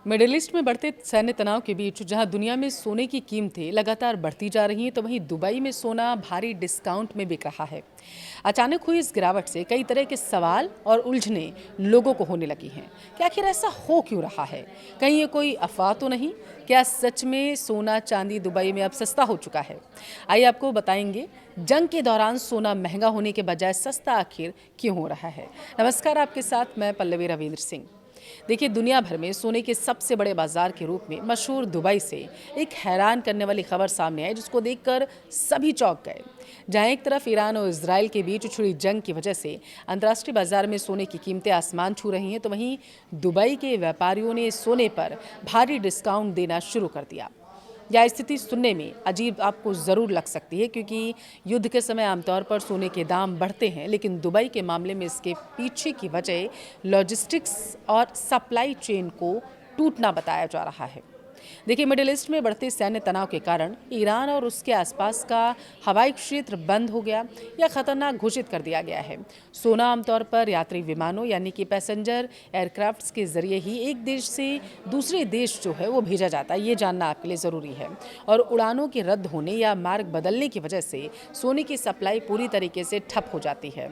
Middle east में बढ़ते सैन्य तनाव के बीच जहां दुनिया में सोने की कीमतें लगातार बढ़ती जा रही हैं, तो वहीं दुबई में सोना भारी डिस्काउंट में बिक रहा है। अचानक हुई इस गिरावट से कई तरह के सवाल और उलझने लोगों को होने लगी हैं कि आखिर ऐसा हो क्यों रहा है। कहीं ये कोई अफवाह तो नहीं? क्या सच में सोना चांदी दुबई में अब सस्ता हो चुका है? आइए आपको बताएंगे जंग के दौरान सोना महंगा होने के बजाय सस्ता आखिर क्यों हो रहा है। नमस्कार, आपके साथ मैं पल्लवी रविंद्र सिंह। देखिए, दुनिया भर में सोने के सबसे बड़े बाजार के रूप में मशहूर दुबई से एक हैरान करने वाली खबर सामने आई, जिसको देखकर सभी चौंक गए। जहां एक तरफ ईरान और इजराइल के बीच छिड़ी जंग की वजह से अंतर्राष्ट्रीय बाजार में सोने की कीमतें आसमान छू रही हैं, तो वहीं दुबई के व्यापारियों ने सोने पर भारी डिस्काउंट देना शुरू कर दिया। यह स्थिति सुनने में अजीब आपको ज़रूर लग सकती है, क्योंकि युद्ध के समय आमतौर पर सोने के दाम बढ़ते हैं, लेकिन दुबई के मामले में इसके पीछे की वजह लॉजिस्टिक्स और सप्लाई चेन को टूटना बताया जा रहा है। देखिए, मिडिल ईस्ट में बढ़ते सैन्य तनाव के कारण ईरान और उसके आसपास का हवाई क्षेत्र बंद हो गया या खतरनाक घोषित कर दिया गया है। सोना आमतौर पर यात्री विमानों यानी कि पैसेंजर एयरक्राफ्ट्स के जरिए ही एक देश से दूसरे देश जो है वो भेजा जाता है, ये जानना आपके लिए ज़रूरी है। और उड़ानों के रद्द होने या मार्ग बदलने की वजह से सोने की सप्लाई पूरी तरीके से ठप हो जाती है।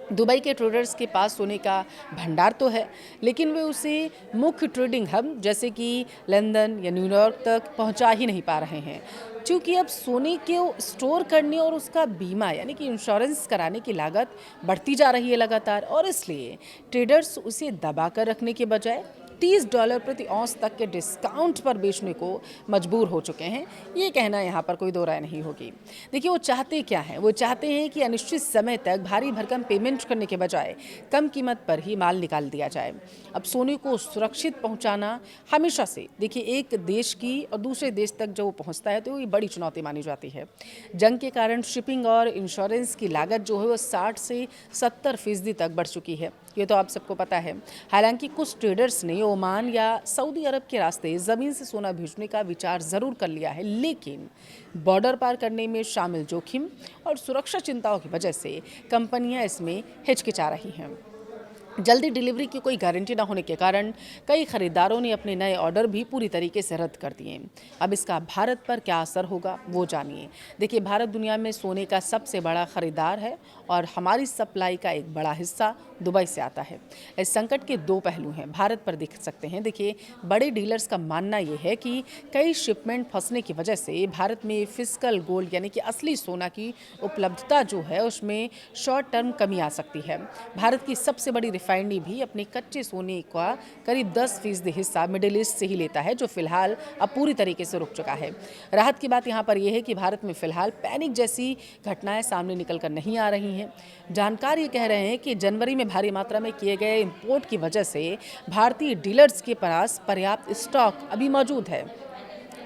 दुबई के ट्रेडर्स के पास सोने का भंडार तो है, लेकिन वे उसे मुख्य ट्रेडिंग हब जैसे कि लंदन या न्यूयॉर्क तक पहुंचा ही नहीं पा रहे हैं, क्योंकि अब सोने को स्टोर करने और उसका बीमा यानी कि इंश्योरेंस कराने की लागत बढ़ती जा रही है लगातार, और इसलिए ट्रेडर्स उसे दबा कर रखने के बजाय $30 प्रति औंस तक के डिस्काउंट पर बेचने को मजबूर हो चुके हैं। ये कहना यहाँ पर कोई दो राय नहीं होगी। देखिए, वो चाहते क्या हैं? वो चाहते हैं कि अनिश्चित समय तक भारी भरकम पेमेंट करने के बजाय कम कीमत पर ही माल निकाल दिया जाए। अब सोने को सुरक्षित पहुँचाना हमेशा से देखिए एक देश की और दूसरे देश तक जब वो पहुँचता है तो ये बड़ी चुनौती मानी जाती है। जंग के कारण शिपिंग और इंश्योरेंस की लागत जो है वो 60 से 70% तक बढ़ चुकी है। ये तो आप सबको पता है। हालांकि कुछ ट्रेडर्स ने ओमान या सऊदी अरब के रास्ते ज़मीन से सोना भेजने का विचार ज़रूर कर लिया है, लेकिन बॉर्डर पार करने में शामिल जोखिम और सुरक्षा चिंताओं की वजह से कंपनियां इसमें हिचकिचा रही हैं। जल्दी डिलीवरी की कोई गारंटी न होने के कारण कई खरीदारों ने अपने नए ऑर्डर भी पूरी तरीके से रद्द कर दिए। अब इसका भारत पर क्या असर होगा वो जानिए। देखिए, भारत दुनिया में सोने का सबसे बड़ा खरीदार है और हमारी सप्लाई का एक बड़ा हिस्सा दुबई से आता है। इस संकट के दो पहलू हैं, भारत पर दिख सकते हैं। देखिए, बड़े डीलर्स का मानना ये है कि कई शिपमेंट फंसने की वजह से भारत में फिजिकल गोल्ड यानी कि असली सोना की उपलब्धता जो है उसमें शॉर्ट टर्म कमी आ सकती है। भारत की सबसे बड़ी रिफाइनरी भी अपने कच्चे सोने का करीब 10% हिस्सा मिडिल ईस्ट से ही लेता है, जो फिलहाल अब पूरी तरीके से रुक चुका है। राहत की बात यहाँ पर यह है कि भारत में फिलहाल पैनिक जैसी घटनाएं सामने निकल कर नहीं आ रही हैं। जानकार ये कह रहे हैं कि जनवरी में भारी मात्रा में किए गए इंपोर्ट की वजह से भारतीय डीलर्स के पास पर्याप्त स्टॉक अभी मौजूद है।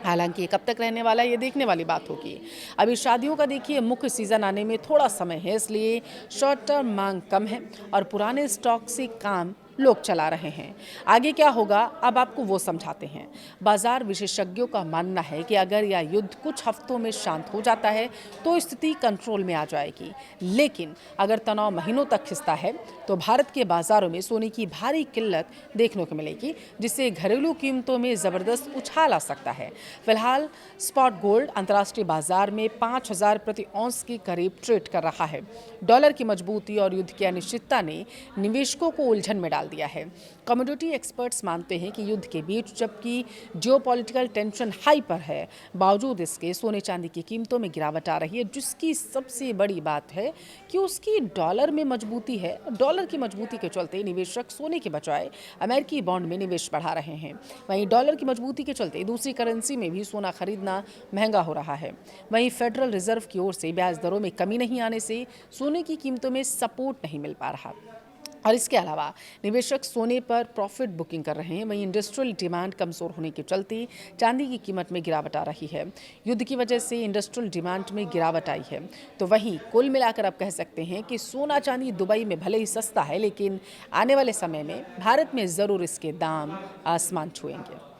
हालांकि कब तक रहने वाला है ये देखने वाली बात होगी। अभी शादियों का देखिए मुख्य सीजन आने में थोड़ा समय है, इसलिए शॉर्ट टर्म मांग कम है और पुराने स्टॉक से काम लोग चला रहे हैं। आगे क्या होगा अब आपको वो समझाते हैं। बाजार विशेषज्ञों का मानना है कि अगर यह युद्ध कुछ हफ्तों में शांत हो जाता है तो स्थिति कंट्रोल में आ जाएगी, लेकिन अगर तनाव महीनों तक खिंचता है तो भारत के बाजारों में सोने की भारी किल्लत देखने को मिलेगी, जिससे घरेलू कीमतों में ज़बरदस्त उछाल आ सकता है। फिलहाल स्पॉट गोल्ड अंतर्राष्ट्रीय बाजार में 5,000 प्रति औंस के करीब ट्रेड कर रहा है। डॉलर की मजबूती और युद्ध की अनिश्चितता ने निवेशकों को उलझन में डाल दिया है। कमोडिटी एक्सपर्ट्स मानते हैं कि युद्ध के बीच जबकि जियोपॉलिटिकल टेंशन हाई पर है, बावजूद इसके सोने चांदी की कीमतों में गिरावट आ रही है, जिसकी सबसे बड़ी बात है कि उसकी डॉलर में मजबूती है। डॉलर की मजबूती के चलते निवेशक सोने के बजाय अमेरिकी बॉन्ड में निवेश बढ़ा रहे हैं। वहीं डॉलर की मजबूती के चलते दूसरी करेंसी में भी सोना खरीदना महंगा हो रहा है। वहीं फेडरल रिजर्व की ओर से ब्याज दरों में कमी नहीं आने से सोने की कीमतों में सपोर्ट नहीं मिल पा रहा, और इसके अलावा निवेशक सोने पर प्रॉफिट बुकिंग कर रहे हैं। वहीं इंडस्ट्रियल डिमांड कमजोर होने के चलते चांदी की कीमत में गिरावट आ रही है। युद्ध की वजह से इंडस्ट्रियल डिमांड में गिरावट आई है। तो वहीं कुल मिलाकर आप कह सकते हैं कि सोना चांदी दुबई में भले ही सस्ता है, लेकिन आने वाले समय में भारत में ज़रूर इसके दाम आसमान छुएंगे।